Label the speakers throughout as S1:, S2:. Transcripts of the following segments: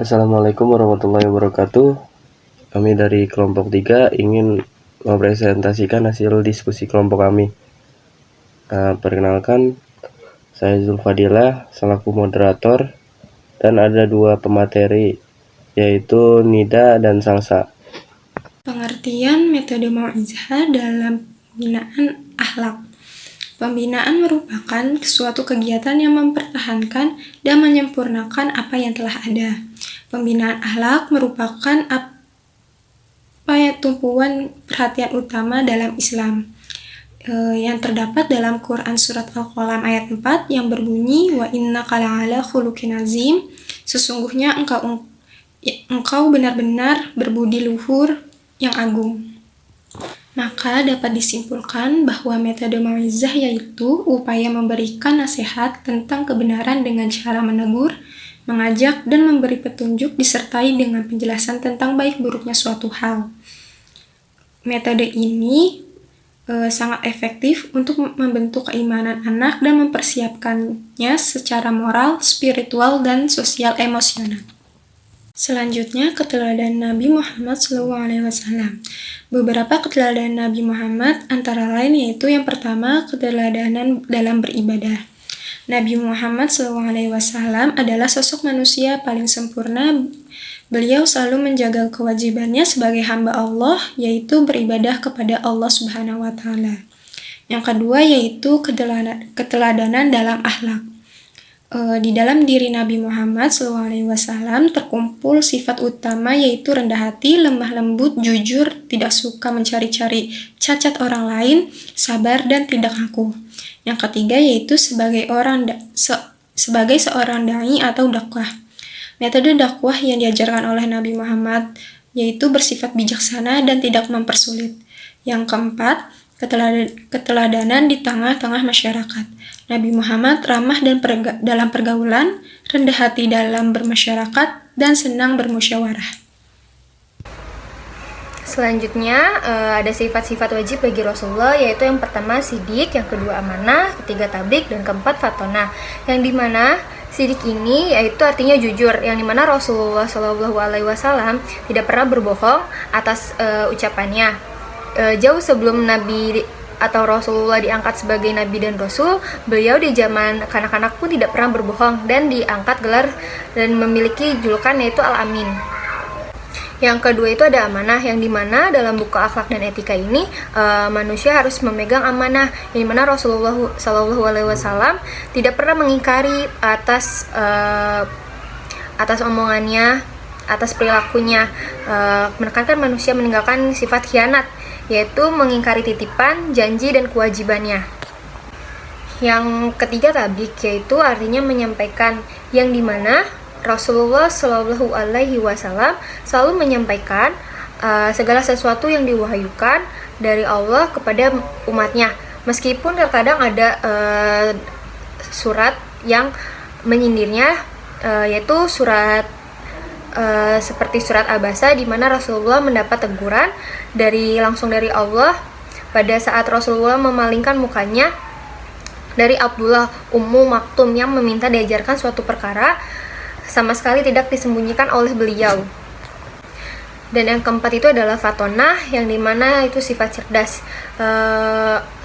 S1: Assalamualaikum warahmatullahi wabarakatuh. Kami dari kelompok 3 ingin mempresentasikan hasil diskusi kelompok kami. Perkenalkan, saya Zulfadilah selaku moderator dan ada 2 pemateri, yaitu Nida dan Salsa.
S2: Pengertian metode mau'izah dalam pembinaan akhlak. Pembinaan merupakan suatu kegiatan yang mempertahankan dan menyempurnakan apa yang telah ada. Pembinaan akhlak merupakan tumpuan perhatian utama dalam Islam yang terdapat dalam Quran Surat Al-Qalam ayat 4 yang berbunyi wa innaka la'ala khuluqin azim, sesungguhnya engkau benar-benar berbudi luhur yang agung. Maka dapat disimpulkan bahwa metode mau'izah yaitu upaya memberikan nasihat tentang kebenaran dengan cara menegur, mengajak, dan memberi petunjuk disertai dengan penjelasan tentang baik buruknya suatu hal. Metode ini sangat efektif untuk membentuk keimanan anak dan mempersiapkannya secara moral, spiritual, dan sosial emosional. Selanjutnya, keteladanan Nabi Muhammad SAW. Beberapa keteladanan Nabi Muhammad antara lain yaitu yang pertama, keteladanan dalam beribadah. Nabi Muhammad SAW adalah sosok manusia paling sempurna. Beliau selalu menjaga kewajibannya sebagai hamba Allah, yaitu beribadah kepada Allah Subhanahu wa Ta'ala. Yang kedua yaitu keteladanan dalam akhlak. Di dalam diri Nabi Muhammad SAW terkumpul sifat utama yaitu rendah hati, lemah lembut, jujur, tidak suka mencari-cari cacat orang lain, sabar, dan tidak ngaku. Yang ketiga yaitu sebagai seorang dai atau dakwah. Metode dakwah yang diajarkan oleh Nabi Muhammad yaitu bersifat bijaksana dan tidak mempersulit. Yang keempat, keteladanan di tengah-tengah masyarakat. Nabi Muhammad ramah dan dalam pergaulan, rendah hati dalam bermasyarakat, dan senang bermusyawarah.
S3: Selanjutnya ada sifat-sifat wajib bagi Rasulullah, yaitu yang pertama sidik, yang kedua amanah, ketiga tablik, dan keempat fatonah. Yang dimana sidik ini yaitu artinya jujur, yang dimana Rasulullah SAW tidak pernah berbohong atas ucapannya. Jauh sebelum Nabi atau Rasulullah diangkat sebagai Nabi dan Rasul, beliau di zaman kanak-kanak pun tidak pernah berbohong dan diangkat gelar dan memiliki julukan yaitu Al-Amin. Yang kedua itu ada amanah, yang dimana dalam buku akhlak dan etika ini manusia harus memegang amanah, yang dimana Rasulullah SAW tidak pernah mengingkari atas omongannya, atas perilakunya, menekankan manusia meninggalkan sifat khianat, yaitu mengingkari titipan, janji, dan kewajibannya. Yang ketiga tablik, yaitu artinya menyampaikan, yang dimana Rasulullah SAW selalu menyampaikan segala sesuatu yang diwahyukan dari Allah kepada umatnya, meskipun terkadang ada surat yang menyindirnya, yaitu surat seperti surat Abasa, di mana Rasulullah mendapat teguran langsung dari Allah pada saat Rasulullah memalingkan mukanya dari Abdullah Ummu Maktum yang meminta diajarkan suatu perkara sama sekali tidak disembunyikan oleh beliau. Dan yang keempat itu adalah fatonah, yang dimana itu sifat cerdas.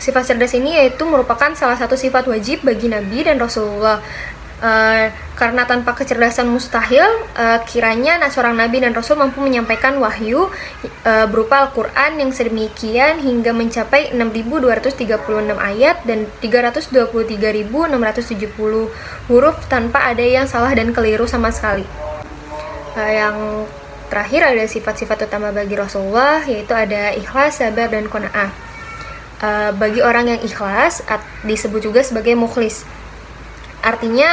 S3: Sifat cerdas ini yaitu merupakan salah satu sifat wajib bagi Nabi dan Rasulullah. Karena tanpa kecerdasan mustahil kiranya seorang Nabi dan Rasul mampu menyampaikan wahyu berupa Al-Quran yang sedemikian hingga mencapai 6.236 ayat dan 323.670 huruf tanpa ada yang salah dan keliru sama sekali. Yang terakhir ada sifat-sifat utama bagi Rasulullah, yaitu ada ikhlas, sabar, dan qanaah. Bagi orang yang ikhlas disebut juga sebagai mukhlis. Artinya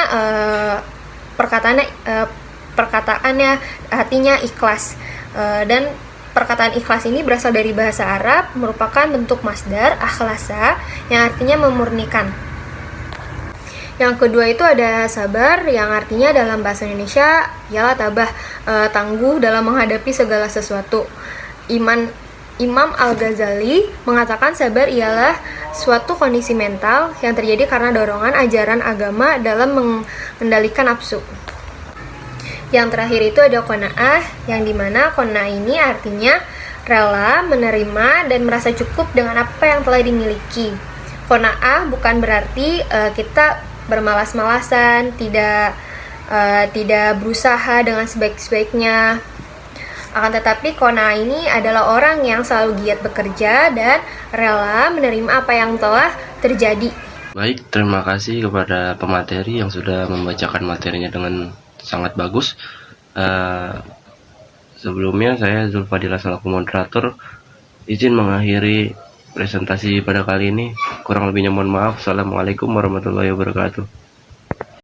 S3: perkataannya artinya ikhlas, dan perkataan ikhlas ini berasal dari bahasa Arab, merupakan bentuk masdar akhlasa yang artinya memurnikan. Yang kedua itu ada sabar, yang artinya dalam bahasa Indonesia ialah tabah, tangguh dalam menghadapi segala sesuatu. Imam Al-Ghazali mengatakan sabar ialah suatu kondisi mental yang terjadi karena dorongan ajaran agama dalam mengendalikan nafsu. Yang terakhir itu ada qanaah, yang dimana qanaah ini artinya rela, menerima, dan merasa cukup dengan apa yang telah dimiliki. Qanaah bukan berarti kita bermalas-malasan, tidak berusaha dengan sebaik-baiknya. Akan tetapi qanaah ini adalah orang yang selalu giat bekerja dan rela menerima apa yang telah terjadi.
S1: Baik, terima kasih kepada pemateri yang sudah membacakan materinya dengan sangat bagus. Sebelumnya saya Zulfadila selaku moderator izin mengakhiri presentasi pada kali ini. Kurang lebihnya mohon maaf. Assalamualaikum warahmatullahi wabarakatuh.